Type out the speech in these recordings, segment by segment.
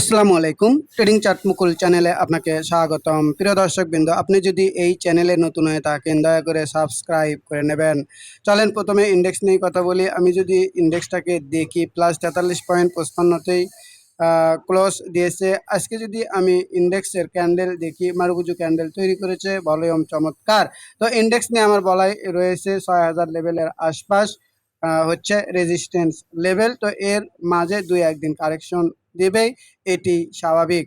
আসসালামু আলাইকুম। Trading chart মুকুল চ্যানেলে আপনাকে স্বাগতম। প্রিয় দর্শকবৃন্দ, আপনি যদি এই চ্যানেলে নতুন হয়ে থাকেন দয়া করে সাবস্ক্রাইব করে নেবেন। চলেন প্রথমে ইন্ডেক্স নিয়ে কথা বলি। আমি যদি ইন্ডেক্সটাকে দেখি +43.55তেই ক্লোজ দিয়েছে। আজকে যদি আমি ইন্ডেক্সের ক্যান্ডেল দেখি, মারুকুজু ক্যান্ডেল তৈরি করেছে, ভলিউম চমৎকার। তো ইন্ডেক্স নিয়ে আমার বলাই রয়েছে 6000 লেভেলের আশপাশ হচ্ছে রেজিস্ট্যান্স লেভেল। তো এর মাঝে 2-1 দিন কারেকশন দেবেই, এটি স্বাভাবিক।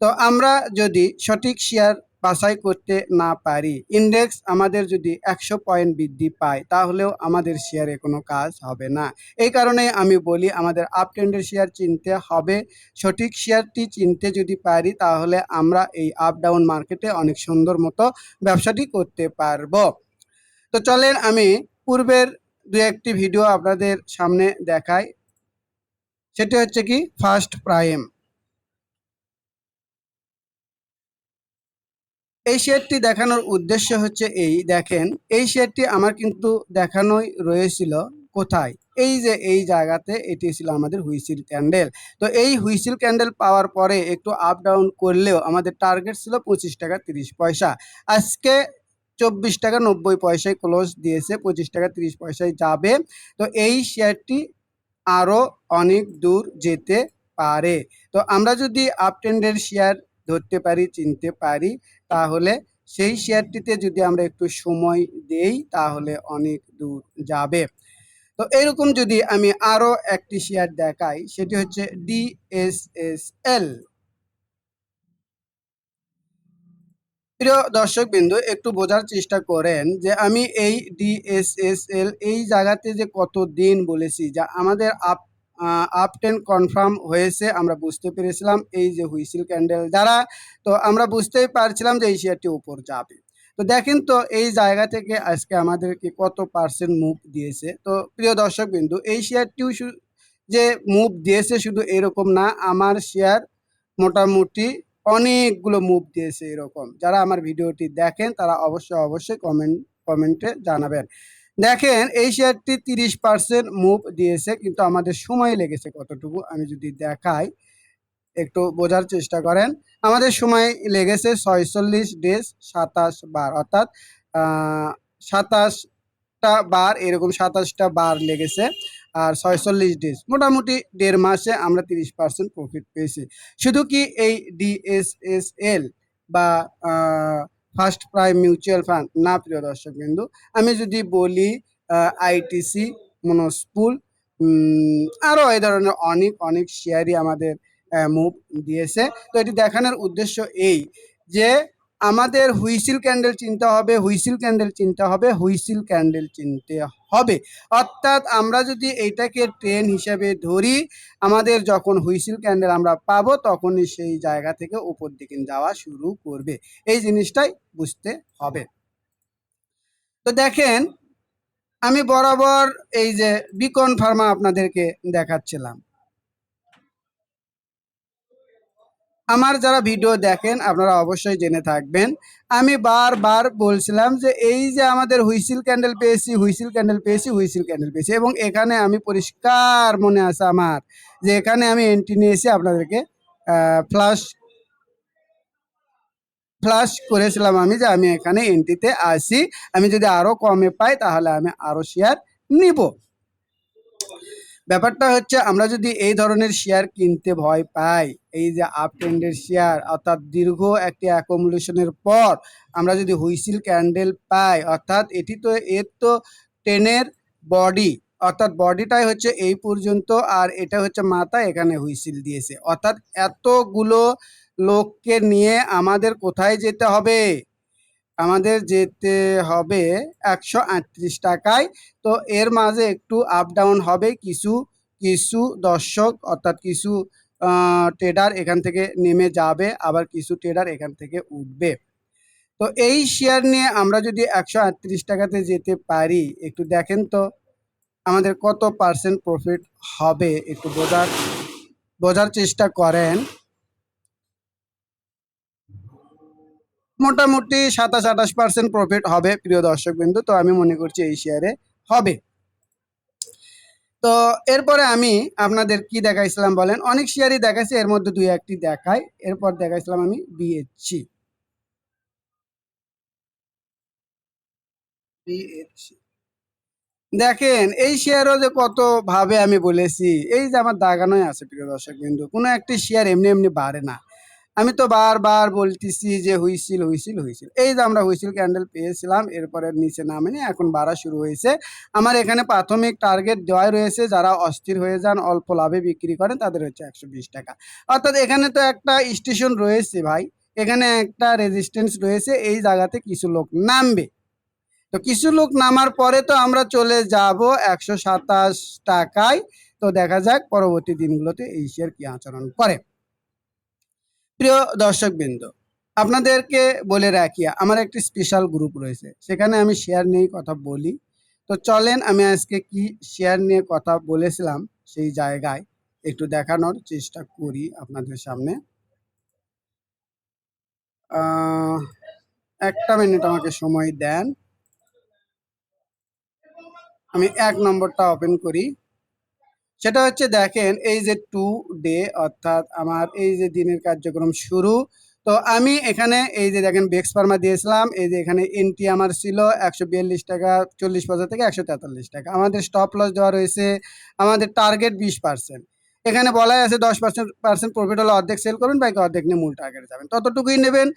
তো আমরা যদি সঠিক শেয়ার বাছাই করতে না পারি, ইন্ডেক্স আমাদের যদি 100 পয়েন্ট বৃদ্ধি পায় তাহলেও আমাদের শেয়ারে কোনো কাজ হবে না। এই কারণে আমি বলি আমাদের আপ ট্রেন্ডের শেয়ার চিনতে হবে। সঠিক শেয়ারটি চিনতে যদি পারি তাহলে আমরা এই আপ ডাউন মার্কেটে অনেক সুন্দর মতো ব্যবসাটি করতে পারবো। তো চলেন আমি পূর্বের দু একটি ভিডিও আপনাদের সামনে দেখাই। সেটি হচ্ছে কি ফার্স্ট প্রাইম। এই শেয়ারটি দেখানোর উদ্দেশ্য হচ্ছে এই দেখেন, এই শেয়ারটি আমার কিন্তু দেখানোই রয়েছিল কোথায়, এই যে এই জায়গাতে এটি ছিল আমাদের হুইসিল ক্যান্ডেল। তো এই হুইসিল ক্যান্ডেল পাওয়ার পরে একটু আপ ডাউন করলেও আমাদের টার্গেট ছিল 25 টাকা 30 পয়সা। আজকে 24 টাকা 90 পয়সায় ক্লোজ দিয়েছে, 25 টাকা 30 পয়সায় যাবে। তো এই শেয়ারটি আরও অনেক দূর যেতে পারে। তো আমরা যদি আপ ট্রেন্ডের শেয়ার ধরতে পারি, চিনতে পারি, তাহলে সেই শেয়ারটিতে যদি আমরা একটু সময় দেই তাহলে অনেক দূর যাবে। তো এরকম যদি আমি আরও একটি শেয়ার দেখাই, সেটি হচ্ছে ডিএসএসএল। প্রিয় দর্শকবৃন্দু, একটু বোঝার চেষ্টা করেন যে আমি এই ডিএসএসএল এই জায়গাতে যে কত দিন বলেছি, যা আমাদের আপ টেন কনফার্ম হয়েছে, আমরা বুঝতে পেরেছিলাম এই যে হুইসিল ক্যান্ডেল দ্বারা। তো আমরা বুঝতেই পারছিলাম যে এই শেয়ারটি উপর যাবে। তো দেখেন তো এই জায়গা থেকে আজকে আমাদেরকে কত পার্সেন্ট মুভ দিয়েছে। তো প্রিয় দর্শকবৃন্দু, এই শেয়ারটিও যে মুভ দিয়েছে শুধু এরকম না, আমার শেয়ার মোটামুটি অনেকগুলো মুভ দিয়েছে এরকম। যারা আমার ভিডিওটি দেখেন তারা অবশ্যই কমেন্টে জানাবেন। দেখেন এই শেয়ারটি 30% মুভ দিয়েছে, কিন্তু আমাদের সময় লেগেছে কতটুকু আমি যদি দেখাই, একটু বোঝার চেষ্টা করেন। আমাদের সময় লেগেছে 46 ডেজ 27 বার, অর্থাৎ 27টা বার, এরকম 27টা বার লেগেছে। আর 46 ডেজ মোটামুটি 1.5 মাসে আমরা 30% প্রফিট পেয়েছি। শুধু কি এই ডিএসএসএল বা ফার্স্ট প্রাইম মিউচুয়াল ফান্ড না, প্রিয় দর্শকবৃন্দু, আমি যদি বলি আইটিসি, মনোস্পুল, আরও এই ধরনের অনেক অনেক শেয়ারই আমাদের মুভ দিয়েছে। তো এটি দেখানোর উদ্দেশ্য এই যে আমাদের হুইসিল ক্যান্ডেল চিনতে হবে, হুইসিল ক্যান্ডেল চিনতে হবে, হুইসিল ক্যান্ডেল চিনতে হবে। অর্থাৎ আমরা যদি এইটাকে ট্রেন হিসেবে ধরি, আমাদের যখন হুইসিল ক্যান্ডেল আমরা পাবো তখনই সেই জায়গা থেকে উপর দিকে যাওয়া শুরু করবে। এই জিনিসটাই বুঝতে হবে। তো দেখেন আমি বরাবর এই যে বিকন ফার্মা আপনাদেরকে দেখাচ্ছিলাম। আমার যারা ভিডিও দেখেন আপনারা অবশ্যই জেনে থাকবেন, আমি বারবার বলছিলাম যে এই যে আমাদের হুইসিল ক্যান্ডেল পেয়েছি, হুইসিল ক্যান্ডেল পেয়েছি, হুইসিল ক্যান্ডেল পেয়েছি, এবং এখানে আমি পরিষ্কার মনে আছে আমার যে এখানে আমি এন্ট্রি নিয়েছি, আপনাদেরকে ফ্লাশ ফ্লাশ করেছিলাম আমি যে আমি এখানে এন্ট্রিতে আসি, আমি যদি আরও কমে পাই তাহলে আমি আরও শেয়ার নিব। ব্যাপারটা হচ্ছে আমরা যদি এই ধরনের শেয়ার কিনতে ভয় পাই, এই যে আপ ট্রেন্ডের শেয়ার, অর্থাৎ দীর্ঘ একটি অ্যাকুমুলেশনের পর আমরা যদি হুইসিল ক্যান্ডেল পাই, অর্থাৎ এটি তো এর তো ট্রেনের বডি, অর্থাৎ বডিটাই হচ্ছে এই পর্যন্ত, আর এটা হচ্ছে মাথা, এখানে হুইসিল দিয়েছে, অর্থাৎ এতগুলো লোককে নিয়ে আমাদের কোথায় যেতে হবে, আমাদের যেতে হবে 138 টাকায়। তো এর মাঝে একটু আপ ডাউন হবে, কিছু কিছু দর্শক অর্থাৎ কিছু ট্রেডার এখান থেকে নেমে যাবে, আবার কিছু ট্রেডার এখান থেকে উঠবে। তো এই শেয়ার নিয়ে আমরা যদি 138 টাকাতে যেতে পারি, একটু দেখেন তো আমাদের কত পার্সেন্ট প্রফিট হবে, একটু বোঝার চেষ্টা করেন। মোটামুটি 27-28% প্রফিট হবে প্রিয় দর্শকবৃন্দু। তো আমি মনে করছি এই শেয়ারে হবে। তো এরপরে আমি আপনাদের কি দেখাইছিলাম বলেন, অনেক শেয়ারই দেখাইছি, এর মধ্যে দুই একটি দেখাই। এরপর দেখাইছিলাম আমি বিএসসি। দেখেন এই শেয়ারও যে কত ভাবে আমি বলেছি, এই যে আমার দাগানোই আছে প্রিয় দর্শক বিন্দু, কোনো একটি শেয়ার এমনি এমনি বাড়ে না। আমি তো বারবার বলতেছি যে হুইসিল হুইসিল হুইসিল, এই যে আমরা হুইসিল ক্যান্ডেল পেয়েছিলাম, এরপরে নিচে নামেনি, এখন বাড়া শুরু হয়েছে। আমার এখানে প্রাথমিক টার্গেট দেওয়াই রয়েছে, যারা অস্থির হয়ে যান অল্প লাভে বিক্রি করেন তাদের হচ্ছে 120 টাকা। অর্থাৎ এখানে তো একটা স্টেশন রয়েছে ভাই, এখানে একটা রেজিস্ট্যান্স রয়েছে, এই জায়গাতে কিছু লোক নামবে। তো কিছু লোক নামার পরে তো আমরা চলে যাব 127 টাকায়। তো দেখা যাক পরবর্তী দিনগুলোতে এই শেয়ার কি আচরণ করে। প্রিয় দর্শকবৃন্দ, আপনাদেরকে বলে রাখি আমার একটি স্পেশাল গ্রুপ রয়েছে, সেখানে আমি শেয়ার নিয়ে কথা বলি। তো চলেন আমি আজকে কি শেয়ার নিয়ে কথা বলেছিলাম সেই জায়গায় একটু দেখানোর চেষ্টা করি আপনাদের সামনে। একটা মিনিট আমাকে সময় দেন, আমি 1 নম্বরটা ওপেন করি। সেটা হচ্ছে দেখেন এই যে টু ডে, অর্থাৎ আমার এই যে দিনের কার্যক্রম শুরু। তো আমি এখানে এই যে দেখেন বেক্স ফার্মা দিয়েছিলাম, এই যে এখানে এন্ট্রি আমার ছিল 142 টাকা 40 পয়সা থেকে 143 টাকা। আমাদের স্টপ লস দেওয়া রয়েছে, আমাদের টার্গেট 20%। এখানে বলাই আছে 10% প্রফিট হলে অর্ধেক সেল করবেন, বাকি অর্ধেক নিয়ে মূল টার্গেটে যাবেন, ততটুকুই নেবেন।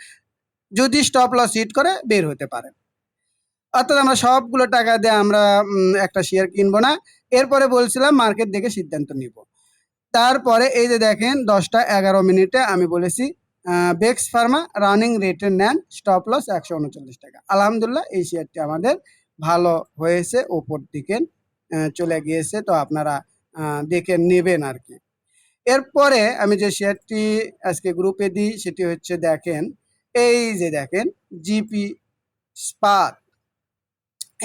যদি স্টপ লস হিট করে বের হতে পারেন। অর্থাৎ আমরা সবগুলো টাকা দিয়ে আমরা একটা শেয়ার কিনবো না। এরপরে বলছিলাম মার্কেট দেখে সিদ্ধান্ত নিব। তারপরে এই যে দেখেন 10টা 11 মিনিটে আমি বলেছি বেক্স ফার্মা রানিং রেটে নেন, স্টপ লস 139 টাকা। আলহামদুলিল্লাহ এই শেয়ারটি আমাদের ভালো হয়েছে, ওপর দিকে চলে গিয়েছে। তো আপনারা দেখে নেবেন আর কি। এরপরে আমি যে শেয়ারটি আজকে গ্রুপে দিই সেটি হচ্ছে দেখেন এই যে দেখেন জিপি স্পাত।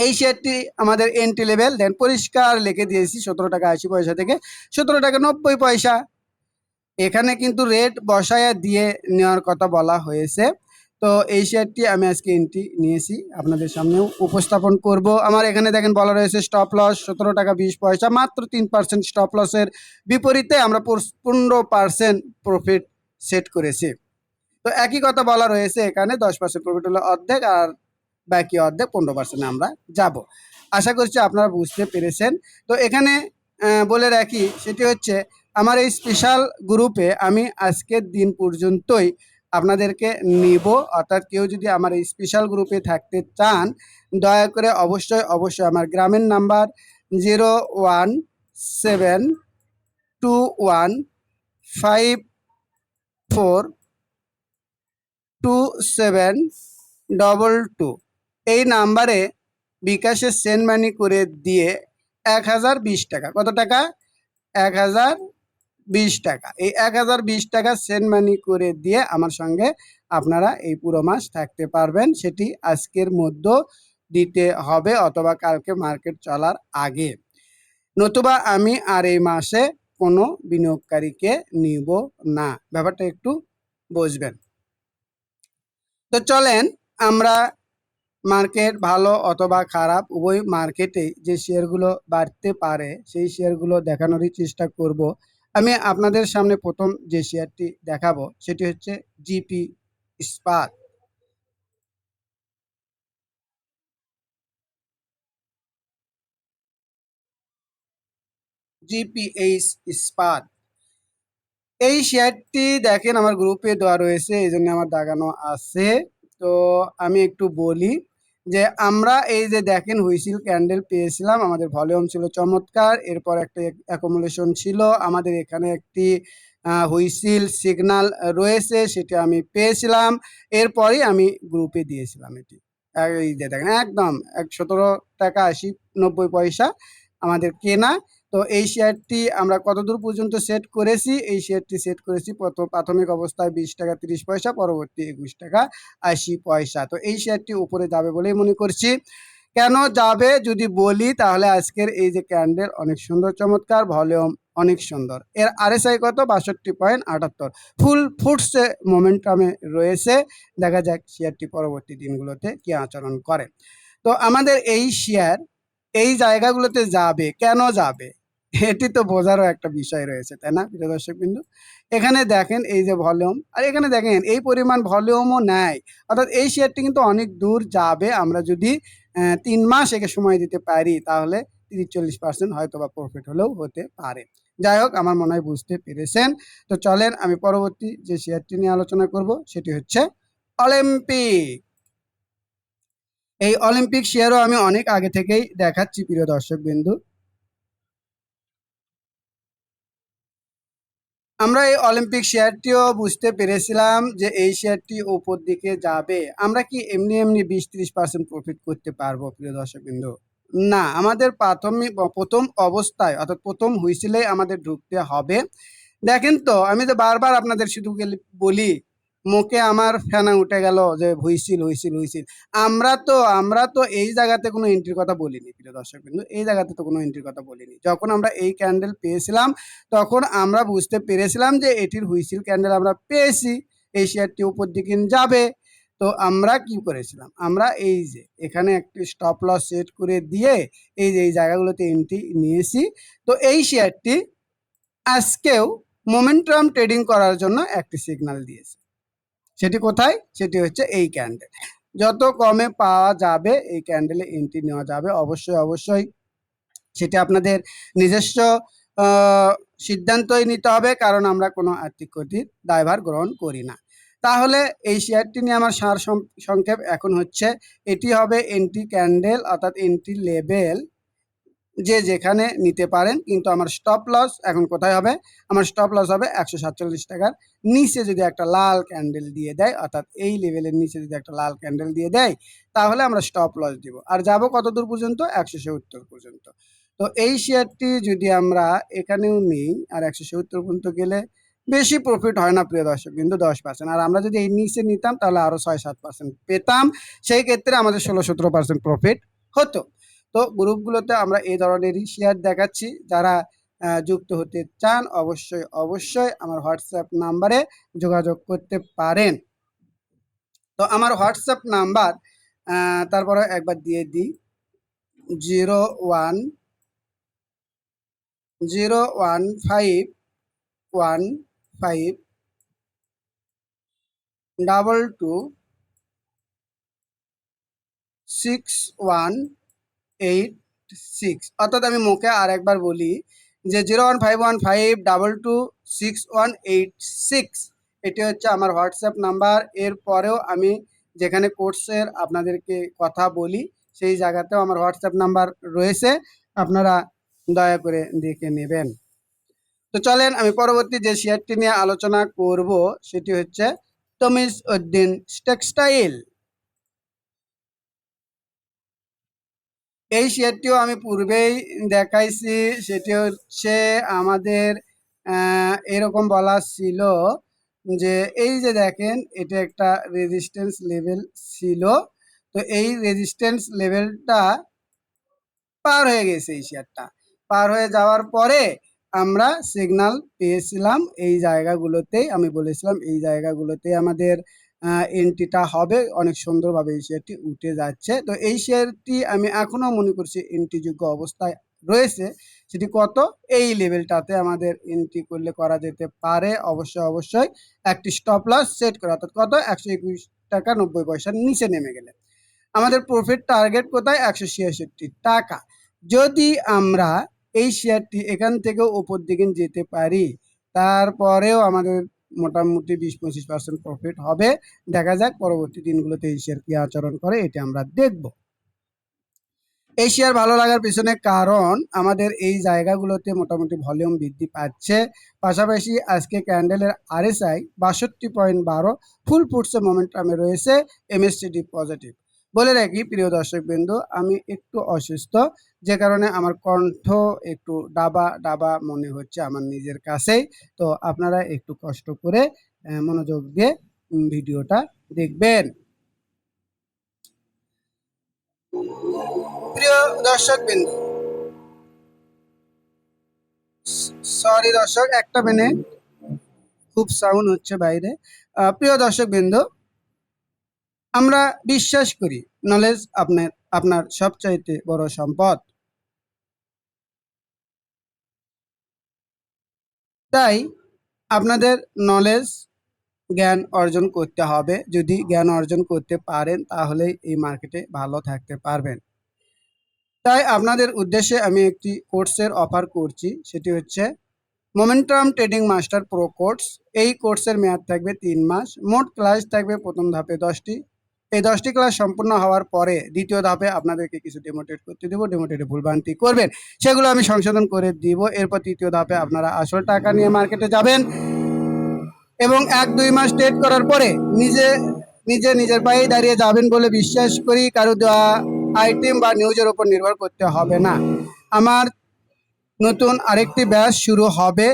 এই শেয়ারটি আমাদের এন্ট্রি লেভেল দেন পরিষ্কার লিখে দিয়েছি 17 টাকা 80 পয়সা থেকে 17 টাকা 90 পয়সা। এখানে কিন্তু রেট বসায়া দিয়ে নেওয়ার কথা বলা হয়েছে। তো এই শেয়ারটি আমি আজকে এন্ট্রি নিয়েছি, আপনাদের সামনেও উপস্থাপন করব। আমার এখানে দেখেন বলা রয়েছে স্টপ লস 17 টাকা 20 পয়সা, মাত্র 3% স্টপ লসের বিপরীতে আমরা 15% প্রফিট সেট করেছি। তো একই কথা বলা রয়েছে এখানে 10% প্রফিট হলে অর্ধেক, আর বাকি অর্ধেক 15% আমরা যাব। আশা করছি আপনারা বুঝতে পেরেছেন। তো এখানে বলে রাখি সেটি হচ্ছে আমার এই স্পেশাল গ্রুপে আমি আজকের দিন পর্যন্তই আপনাদেরকে নিব। অর্থাৎ কেউ যদি আমার এই স্পেশাল গ্রুপে থাকতে চান, দয়া করে অবশ্যই অবশ্যই আমার গ্রামের নাম্বার 01721542722 এই নাম্বারে বিকাশে সেন্ড মানি করে দিয়ে 1020 টাকা, কত টাকা? 1020 টাকা। এই 1020 টাকা সেন্ড মানি করে দিয়ে আমার সঙ্গে আপনারা এই পুরো মাস থাকতে পারবেন, সেটি আজকের মধ্যে দিতে হবে অথবা কালকে মার্কেট চলার আগে, নতুবা আমি আর এই মাসে কোনো বিনিয়োগকারীকে নিব না। ব্যাপারটা একটু বুঝবেন। তো চলেন আমরা মার্কেট ভালো অথবা খারাপ উভয় মার্কেটে যে শেয়ারগুলো বাড়তে পারে সেই শেয়ারগুলো দেখানোরই চেষ্টা করব। আমি আপনাদের সামনে প্রথম যে শেয়ারটি দেখাবো সেটি হচ্ছে জিপি ইস্পাত। জিপিএইচ ইস্পাত এই শেয়ারটি দেখেন আমার গ্রুপে দেওয়া রয়েছে, এই জন্য আমার দাগানো আছে। তো আমি একটু বলি যে আমরা এই যে দেখেন হুইসিল ক্যান্ডেল পেয়েছিলাম, আমাদের ভলিউম ছিল চমৎকার, এরপর একটা অ্যাকুমুলেশন ছিল, আমাদের এখানে একটি হুইসিল সিগনাল রয়েছে, সেটা আমি পেয়েছিলাম। এরপরই আমি গ্রুপে দিয়েছিলাম এটি। এই যে দেখেন একদম 17 টাকা 80 90 পয়সা আমাদের কেনা। তো এই শেয়ারটি আমরা কতদূর পর্যন্ত সেট করেছি? এই শেয়ারটি সেট করেছি প্রাথমিক অবস্থায় 20 টাকা 30 পয়সা, পরবর্তী 21 টাকা 80 পয়সা। তো এই শেয়ারটি উপরে যাবে বলেই মনে করছি। কেন যাবে যদি বলি, তাহলে আজকের এই যে ক্যান্ডেল অনেক সুন্দর চমৎকার, ভলিউম অনেক সুন্দর, এর আরএসআই কত 62.78, ফুল ফুটসে মোমেন্টামে রয়েছে। দেখা যাক শেয়ারটি পরবর্তী দিনগুলোতে কি আচরণ করে। তো আমাদের এই শেয়ার এই জায়গাগুলোতে যাবে, কেন যাবে? এটি তো বোঝারও একটা বিষয় রয়েছে, তাই না প্রিয় দর্শকবৃন্দ? এখানে দেখেন এই যে ভলিউম, আর এখানে দেখেন এই পরিমাণ ভলিউমও নেয়। অর্থাৎ এই শেয়ারটি কিন্তু অনেক দূর যাবে। আমরা যদি ৩ মাস একে সময় দিতে পারি তাহলে ৩০-৪০% হয়তোবা প্রফিট হলেও হতে পারে। যাই হোক, আমার মনে হয় বুঝতে পেরেছেন। তো চলেন আমি পরবর্তী যে শেয়ারটি নিয়ে আলোচনা করব সেটি হচ্ছে অলিম্পিক। এই অলিম্পিক শেয়ারও আমি অনেক আগে থেকেই দেখাচ্ছি প্রিয় দর্শকবৃন্দ। আমরা এই অলিম্পিক শেয়ারটিও বুঝতে পেরেছিলাম যে এই শেয়ারটি উপর দিকে যাবে। আমরা কি এমনি এমনি ২০-৩০% প্রফিট করতে পারবো প্রিয় দর্শকবৃন্দ? না, আমাদের প্রথম অবস্থায় অর্থাৎ প্রথম হুইসেলেই আমাদের ঢুকতে হবে। দেখেন তো, আমি যে বারবার আপনাদের শুধু বলি, মুখে আমার ফেনা উঠে গেল যে হুইসিল হুইসিল হুইসিল। আমরা তো এই জায়গাতে কোনো এন্ট্রির কথা বলিনি প্রিয় দর্শকবৃন্দ। এই জায়গাতে তো কোনো এন্ট্রির কথা বলিনি। যখন আমরা এই ক্যান্ডেল পেয়েছিলাম তখন আমরা বুঝতে পেরেছিলাম যে এটির হুইসিল ক্যান্ডেল আমরা পেয়েছি, এই শেয়ারটি উপর দিকে যাবে। তো আমরা কি করেছিলাম, আমরা এই যে এখানে একটি স্টপ লস সেট করে দিয়ে এই যে এই জায়গাগুলোতে এন্ট্রি নিয়েছি। তো এই শেয়ারটি আজকেও মোমেন্টাম ট্রেডিং করার জন্য একটি সিগন্যাল দিয়েছে। সেটি কোথায়? সেটি হচ্ছে এই ক্যান্ডেল। যত কমে পাওয়া যাবে এই ক্যান্ডেলে এন্ট্রি নেওয়া যাবে। অবশ্যই অবশ্যই সেটা আপনাদের নিজস্ব সিদ্ধান্তই নিতে হবে, কারণ আমরা কোনো আর্থিক ক্ষতির দায়ভার গ্রহণ করি না। তাহলে এই শেয়ারটি নিয়ে আমার সার সংক্ষেপ এখন হচ্ছে, এটি হবে এন্ট্রি ক্যান্ডেল অর্থাৎ এন্ট্রি লেভেল, যে যেখানে নিতে পারেন। কিন্তু আমার স্টপ লস এখন কোথায় হবে? আমার স্টপ লস হবে ১৪৭ টাকার নিচে যদি একটা লাল ক্যান্ডেল দিয়ে দেয়, অর্থাৎ এই লেভেলের নিচে যদি একটা লাল ক্যান্ডেল দিয়ে দেয় তাহলে আমরা স্টপ লস দিব। আর যাব কত দূর পর্যন্ত? ১৭০ পর্যন্ত। তো এই শেয়ারটি যদি আমরা এখানেও নেই আর ১৭০ পর্যন্ত গেলে বেশি প্রফিট হয় না প্রিয় দর্শক, কিন্তু 10%। আর আমরা যদি এই নিচে নিতাম তাহলে আরো ৬-৭% পেতাম। সেই ক্ষেত্রে আমাদের ১৬-১৭% প্রফিট হতো। তো গ্রুপগুলোতে আমরা এই ধরনেরই শেয়ার দেখাচ্ছি। যারা যুক্ত হতে চান অবশ্যই অবশ্যই আমার হোয়াটসঅ্যাপ নাম্বারে যোগাযোগ করতে পারেন। তো আমার হোয়াটসঅ্যাপ নাম্বার তারপরে একবার দিয়ে দিই, 0151226186। অর্থাৎ আমি মুখে আর একবার বলি যে 015152261886, এটি হচ্ছে আমার হোয়াটসঅ্যাপ নাম্বার। এরপরেও আমি যেখানে কোর্সের আপনাদেরকে কথা বলি সেই জায়গাতেও আমার হোয়াটসঅ্যাপ নাম্বার রয়েছে, আপনারা দয়া করে দেখে নেবেন। তো চলেন আমি পরবর্তী যে শেয়ারটি নিয়ে আলোচনা করব সেটি হচ্ছে তমিজ উদ্দিন টেক্সটাইল। এই শেয়ারটিও আমি পূর্বেই দেখাইছি। সেটি হচ্ছে আমাদের এরকম বলা ছিল যে এই যে দেখেন এটা একটা রেজিস্ট্যান্স লেভেল ছিল। তো এই রেজিস্ট্যান্স লেভেলটা পার হয়ে গেছে। এই শেয়ারটা পার হয়ে যাওয়ার পরে আমরা সিগন্যাল পেয়েছিলাম এই জায়গাগুলোতেই। আমি বলেছিলাম এই জায়গাগুলোতে আমাদের এন্ট্রিটা হবে। অনেক সুন্দরভাবে এই শেয়ারটি উঠে যাচ্ছে। তো এই শেয়ারটি আমি এখনো মনে করছি এন্ট্রিযোগ্য অবস্থায় রয়েছে। সেটি কত? এই লেভেলটাতে আমাদের এন্ট্রি করলে করা যেতে পারে। অবশ্যই অবশ্যই একটি স্টপ লস সেট করা, অর্থাৎ কত? ১২১ টাকা ৯০ পয়সার নিচে নেমে গেলে আমাদের প্রফিট টার্গেট কোথায়? ১৬৬ টাকা। যদি আমরা এই শেয়ারটি এখান থেকেও উপর দিকে যেতে পারি তারপরেও আমাদের মোটামুটি ২০-২৫% প্রফিট হবে। দেখা যাক পরবর্তী দিনগুলোতে এই শেয়ার কি আচরণ করে, এটা আমরা দেখব। এই শেয়ার ভালো লাগার পিছনে কারণ আমাদের এই জায়গাগুলোতে মোটামুটি ভলিউম বৃদ্ধি পাচ্ছে। পাশাপাশি আজকে ক্যান্ডেলের আরএসআই ৬২.১২ ফুল ফুটসে মোমেন্টামে রয়েছে, এমএসসিডি পজিটিভ। বলে রাখি প্রিয় দর্শকবৃন্দ, আমি একটু অসুস্থ, যে কারণে আমার কণ্ঠ একটু ডাবা ডাবা মনে হচ্ছে আমার নিজের কাছেই। তো আপনারা একটু কষ্ট করে মনোযোগ দিয়ে ভিডিওটা দেখবেন। প্রিয় দর্শকবৃন্দ, সরি দর্শক, একটা মিনিট, খুব সাউন্ড হচ্ছে বাইরে। প্রিয় দর্শকবৃন্দ, আমরা বিশ্বাস করি নলেজ আপনার আপনার সবচাইতে বড় সম্পদ। তাই আপনাদের নলেজ জ্ঞান অর্জন করতে হবে। যদি জ্ঞান অর্জন করতে পারেন তাহলেই এই মার্কেটে ভালো থাকতে পারবেন। তাই আপনাদের উদ্দেশ্যে আমি একটি কোর্সের অফার করছি, সেটি হচ্ছে momentum trading master pro course. এই কোর্সের মেয়াদ থাকবে 3 মাস। মোট ক্লাস থাকবে প্রথম ধাপে 10টি। এই 10টি ক্লাস সম্পূর্ণ হওয়ার পরে দ্বিতীয় ধাপে আপনাদেরকে কিছু ডেমোটেট করতে দেবো। ডেমোটেটে ভুলভ্রান্তি করবেন, সেগুলো আমি সংশোধন করে দিব। এরপর তৃতীয় ধাপে আপনারা আসল টাকা নিয়ে মার্কেটে যাবেন এবং 1-2 মাস ট্রেড করার পরে নিজের পায়ে দাঁড়িয়ে যাবেন বলে বিশ্বাস করি। কারো দেওয়া আইটেম বা নিউজের উপর নির্ভর করতে হবে না। আমার নতুন আরেকটি ব্যাচ শুরু হবে।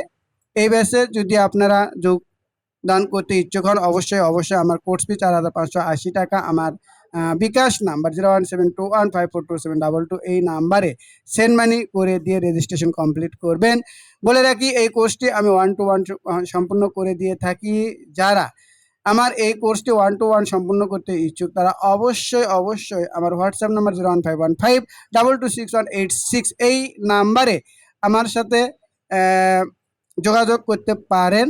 এই ব্যাচে যদি আপনারা যোগদান করতে ইচ্ছুক হন অবশ্যই আমার কোর্স ফি 4,580 টাকা। আমার বিকাশ নাম্বার 01721542722 এই নাম্বারে সেন্ড মানি করে দিয়ে রেজিস্ট্রেশন কমপ্লিট করবেন। বলে রাখি, এই কোর্সটি আমি 1-to-1 সম্পূর্ণ করে দিয়ে থাকি। যারা আমার এই কোর্সটি 1-to-1 সম্পূর্ণ করতে ইচ্ছুক তারা অবশ্যই আমার হোয়াটসঅ্যাপ নাম্বার 01515226186 এই নাম্বারে আমার সাথে যোগাযোগ করতে পারেন।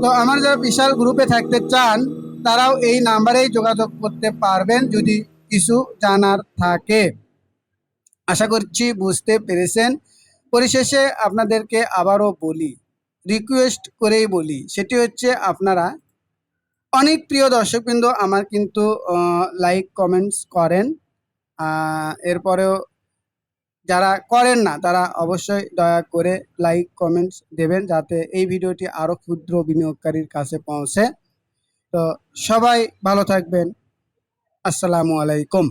তো আমার যারা বিশাল গ্রুপে থাকতে চান তারাও এই নাম্বারেই যোগাযোগ করতে পারবেন যদি কিছু জানার থাকে। আশা করছি বুঝতে পেরেছেন। পরিশেষে আপনাদেরকে আবারও বলি, রিকোয়েস্ট করেই বলি, সেটি হচ্ছে আপনারা অনেক প্রিয় দর্শকবৃন্দ আমার কিন্তু লাইক কমেন্টস করেন, এরপরেও যারা করেন না তারা অবশ্যই দয়া করে লাইক কমেন্টস দেবেন যাতে এই ভিডিওটি আরও ক্ষুদ্র বিনিয়োগকারীর কাছে পৌঁছে। তো সবাই ভালো থাকবেন। আসসালামু আলাইকুম।